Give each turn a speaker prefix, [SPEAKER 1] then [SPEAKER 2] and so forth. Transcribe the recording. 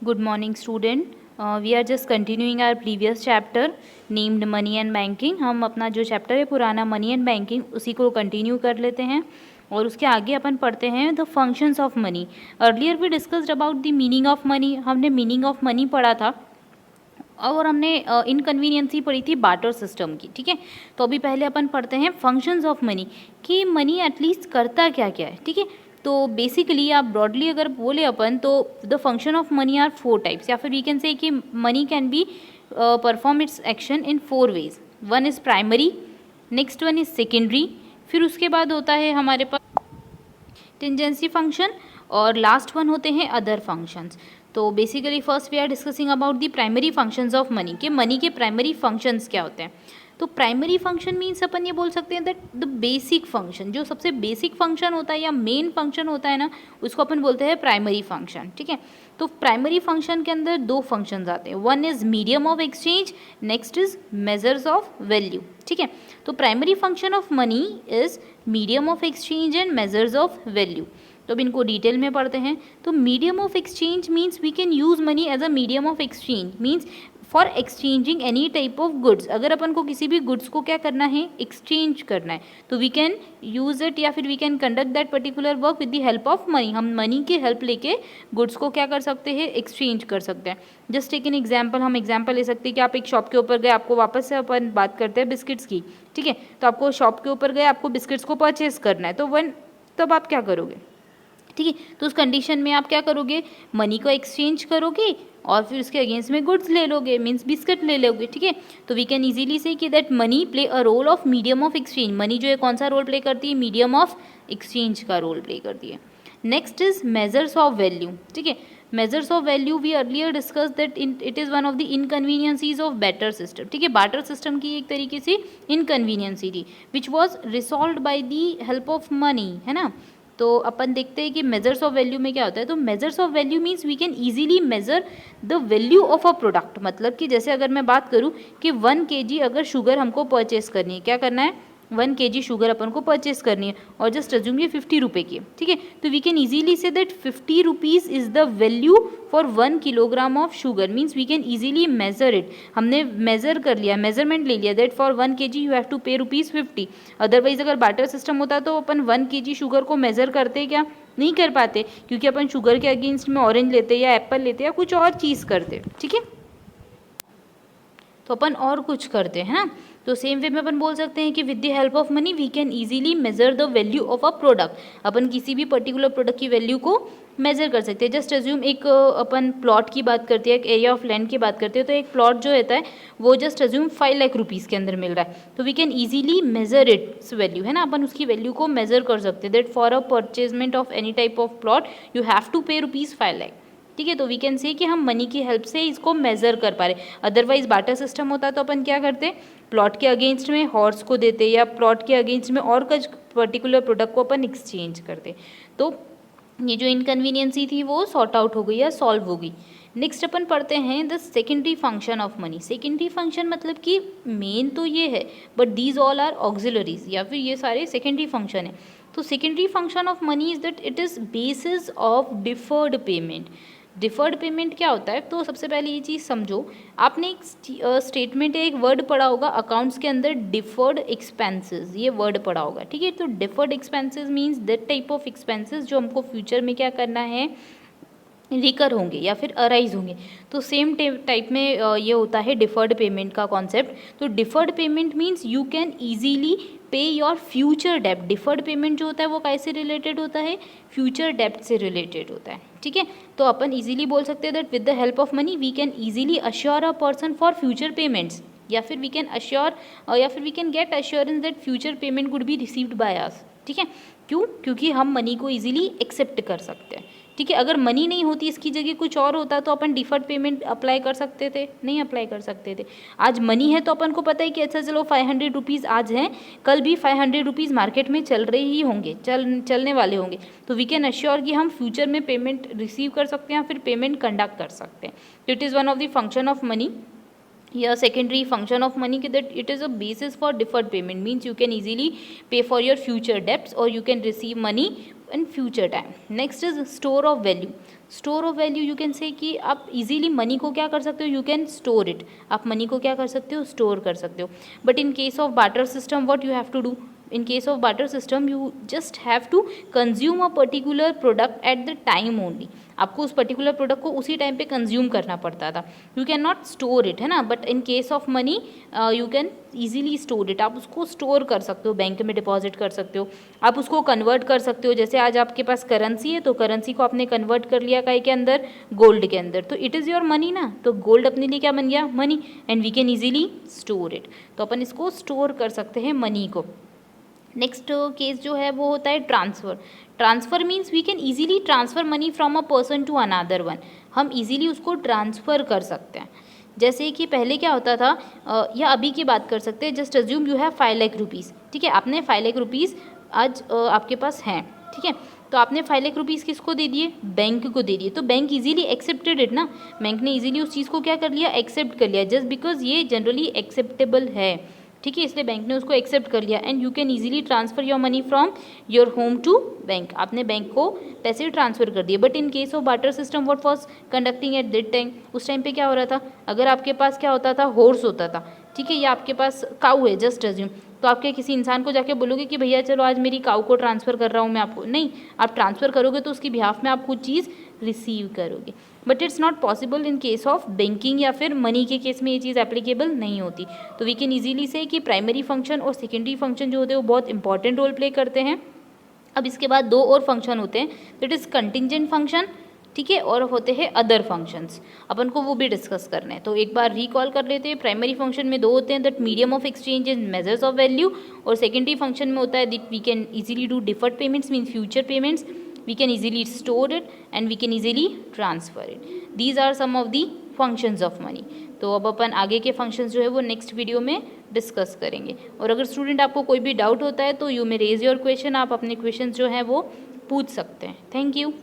[SPEAKER 1] Good morning student. We are just continuing our previous chapter named Money and Banking. हम अपना जो chapter है पुराना मनी एंड बैंकिंग उसी को कंटिन्यू कर लेते हैं और उसके आगे अपन पढ़ते हैं the functions of money. Earlier we discussed about the meaning of money. हमने मीनिंग ऑफ मनी पढ़ा था और हमने इनकन्वीनियंसी पढ़ी थी बार्टर सिस्टम की. ठीक है, तो अभी पहले अपन पढ़ते हैं फंक्शंस ऑफ मनी कि मनी एटलीस्ट करता क्या क्या है. ठीक है, तो बेसिकली आप ब्रॉडली अगर बोले अपन तो the function of money are 4 types, या फिर वी कैन से कि money can be perform its action in 4 ways. One is primary, next one is secondary, फिर उसके बाद होता है हमारे पास टेंजेंसी फंक्शन और लास्ट वन होते हैं अदर फंक्शंस. तो basically first we are discussing about the primary functions of money कि मनी के प्राइमरी फंक्शंस क्या होते हैं. तो प्राइमरी फंक्शन मीन्स अपन ये बोल सकते हैं दैट द बेसिक फंक्शन, जो सबसे बेसिक फंक्शन होता है या मेन फंक्शन होता है ना, उसको अपन बोलते हैं प्राइमरी फंक्शन. ठीक है, तो प्राइमरी फंक्शन के अंदर 2 फंक्शंस आते हैं. One is medium of exchange, next is measures of value. ठीक है, तो primary function of money is medium of exchange and measures of value. तो अब इनको डिटेल में पढ़ते हैं. तो medium of exchange means we can use money as a medium of exchange means for exchanging any type of goods. अगर अपन को किसी भी गुड्स को क्या करना है, एक्सचेंज करना है, तो वी कैन यूज़ इट या फिर we can conduct that particular work with the help of money. हम मनी की हेल्प लेके गुड्स को क्या कर सकते हैं, एक्सचेंज कर सकते हैं. जस्ट टेक एन एग्जाम्पल, हम एग्जाम्पल ले सकते हैं कि आप एक शॉप के ऊपर गए, आपको वापस से अपन बात करते हैं बिस्किट्स की. ठीक है, तो आपको शॉप के ऊपर गए, आपको बिस्किट्स को परचेज करना है, तो तब आप क्या करोगे. ठीक है, तो उस कंडीशन में आप क्या करोगे, मनी को एक्सचेंज करोगे और फिर उसके अगेंस्ट में गुड्स ले लोगे, मीन्स बिस्किट ले लोगे. ठीक है, तो वी कैन इजीली से कि that money play a role of medium of exchange. Money जो है कौन सा रोल प्ले करती है, मीडियम ऑफ एक्सचेंज का रोल प्ले करती है. Next is measures of value. ठीक है, measures of value we earlier discuss that it is one of the inconveniencies of barter system. ठीक है, बार्टर सिस्टम की एक तरीके से इनकन्वीनियंसी थी which was resolve by the help of money, है ना. तो अपन देखते हैं कि मेजर्स ऑफ वैल्यू में क्या होता है. तो measures of value means we can easily measure the value of a product. मतलब कि जैसे अगर मैं बात करूँ कि 1 kg अगर शुगर हमको परचेस करनी है, क्या करना है, 1 kg शुगर अपन को परचेस करनी है और जस्ट अज्यूम ये 50 रुपये की है. ठीक है, तो we can easily say that 50 rupees is the value for 1 kilogram of sugar. Means we can easily measure it. हमने मेजर कर लिया, मेजरमेंट ले लिया that for 1 kg you have to pay ₹50. Otherwise अगर बार्टर सिस्टम होता तो अपन 1 kg sugar को मेजर करते क्या, नहीं कर पाते, क्योंकि अपन शुगर के अगेंस्ट में ऑरेंज लेते या एप्पल लेते या कुछ और चीज़ करते. ठीक है, तो अपन और कुछ करते हैं ना. तो सेम वे में अपन बोल सकते हैं कि with the help of money we can easily measure the value of a product. अपन किसी भी पर्टिकुलर प्रोडक्ट की वैल्यू को मेजर कर सकते हैं. जस्ट अज्यूम एक अपन प्लॉट की बात करते हैं, एक एरिया ऑफ लैंड की बात करते हैं, तो एक प्लॉट जो रहता है वो जस्ट अज्यूम 5 लाख रुपीज़ के अंदर मिल रहा है, तो we can easily measure its value, है ना. अपन उसकी वैल्यू को मेजर कर सकते हैं that for a purchasement of any type of plot you have to pay ₹5 lakh. ठीक है, तो वी कैन से कि हम मनी की हेल्प से इसको मेजर कर पा रहे. अदरवाइज बार्टर सिस्टम होता तो अपन क्या करते, प्लॉट के अगेंस्ट में हॉर्स को देते या प्लॉट के अगेंस्ट में और कुछ पर्टिकुलर प्रोडक्ट को अपन एक्सचेंज करते. तो ये जो इनकन्वीनियंसी थी वो सॉर्ट आउट हो गई या सॉल्व हो गई. नेक्स्ट अपन पढ़ते हैं the secondary function of money. Secondary function मतलब कि मेन तो ये है but these all are auxiliaries, या फिर ये सारे सेकेंडरी फंक्शन है. तो secondary function of money is that it is basis of deferred payment. Deferred payment क्या होता है, तो सबसे पहले ये चीज़ समझो. आपने एक स्टेटमेंट या एक वर्ड पढ़ा होगा अकाउंट्स के अंदर, डिफर्ड एक्सपेंसेस, ये वर्ड पढ़ा होगा. ठीक है, तो deferred expenses means that type of expenses जो हमको फ्यूचर में क्या करना है, रिकर होंगे या फिर अराइज होंगे. तो सेम टाइप में ये होता है डिफर्ड पेमेंट का कॉन्सेप्ट. तो deferred payment means you can easily pay your future डेप्ट. डिफर्ड पेमेंट जो होता है वो कैसे रिलेटेड होता है, फ्यूचर डेप्ट से रिलेटेड होता है. ठीक है, तो अपन इजीली बोल सकते हैं that with the help of money we can easily assure a person for future payments, या फिर वी कैन अश्योर या फिर we can get assurance that future payment could be received by us. ठीक है, क्यों, क्योंकि हम मनी को इजीली एक्सेप्ट कर सकते हैं. ठीक है, अगर मनी नहीं होती, इसकी जगह कुछ और होता तो अपन डिफर्ड पेमेंट अप्लाई कर सकते थे, नहीं अप्लाई कर सकते थे. आज मनी है तो अपन को पता है कि अच्छा चलो 500 रुपीज़ आज हैं, कल भी 500 रुपीज़ मार्केट में चल रहे ही होंगे, चलने वाले होंगे. तो वी कैन अश्योर कि हम फ्यूचर में पेमेंट रिसीव कर सकते हैं या फिर पेमेंट कंडक्ट कर सकते हैं. तो it is one of the function of money. या secondary function of money that it is a basis for deferred payment, means you can easily pay for your future debts और you can receive money in future time. Next is store of value. Store of value you can say कि आप easily money को क्या कर सकते हो, you can store it, आप money को क्या कर सकते हो, स्टोर कर सकते हो। But in case of barter system what you have to do, in case of barter system you just have to consume a particular product at the time only, आपको उस पर्टिकुलर प्रोडक्ट को उसी time पे consume करना पड़ता था, you can not store it, है ना। But in case of money you can easily store it, आप उसको स्टोर कर सकते हो, बैंक में डिपॉजिट कर सकते हो, आप उसको कन्वर्ट कर सकते हो। जैसे आज आपके पास करेंसी है तो करेंसी को आपने कन्वर्ट कर लिया काय के अंदर, गोल्ड के अंदर, तो इट इज़ योर मनी ना, तो गोल्ड अपने लिए क्या बन गया, money, and we can easily store it, तो अपन इसको स्टोर कर सकते हैं मनी को। नेक्स्ट केस जो है वो होता है transfer. Transfer means we can easily transfer money from a person to another one, हम ईजिली उसको ट्रांसफ़र कर सकते हैं। जैसे कि पहले क्या होता था, या अभी की बात कर सकते हैं, just assume you have 5 lakh rupees, ठीक है, आपने 5 लाख रुपीज़ आज आपके पास हैं, ठीक है, तो आपने 5 लाख रुपीज़ किसको दे दिए, बैंक को दे दिए, तो बैंक इजीली एक्सेप्टेड इट ना, बैंक ने इजीली उस चीज़ को क्या कर लिया, एक्सेप्ट कर लिया, जस्ट बिकॉज ये जनरली एक्सेप्टेबल है, ठीक है, इसलिए बैंक ने उसको एक्सेप्ट कर लिया। And you can easily transfer your money from your home to bank, आपने बैंक को पैसे ट्रांसफर कर दिए। But in case of barter system what was conducting at that time, उस टाइम पे क्या हो रहा था, अगर आपके पास क्या होता था, हॉर्स होता था, ठीक है, या आपके पास काऊ है, जस्ट अज्यूम, तो आपके किसी इंसान को जाके बोलोगे कि भैया चलो आज मेरी काऊ को ट्रांसफ़र कर रहा हूँ मैं आपको, नहीं, आप ट्रांसफ़र करोगे तो उसकी बिहाफ में आप कुछ चीज़ रिसीव करोगे। But it's not possible in case of banking या फिर मनी के केस में ये चीज़ एप्लीकेबल नहीं होती। तो वी कैन इजीली से कि प्राइमरी फंक्शन और सेकेंडरी फंक्शन जो होते हैं वो बहुत इंपॉर्टेंट रोल प्ले करते हैं। अब इसके बाद दो और फंक्शन होते हैं, दैट इज़ कंटिंजेंट फंक्शन, ठीक है, और होते हैं अदर फंक्शंस, अपन को वो भी डिस्कस करने हैं। तो एक बार रिकॉल कर लेते हैं, प्राइमरी फंक्शन में दो होते हैं, that medium of exchange and measures of value, और सेकेंडरी फंक्शन में होता है that we can easily do deferred payments mean future payments, we can easily store it and we can easily transfer it. These are some of the functions of money. तो अब अपन आगे के functions जो है वो नेक्स्ट वीडियो में discuss करेंगे। और अगर स्टूडेंट आपको कोई भी डाउट होता है तो you may raise your question, आप अपने क्वेश्चन जो हैं वो पूछ सकते हैं। Thank you.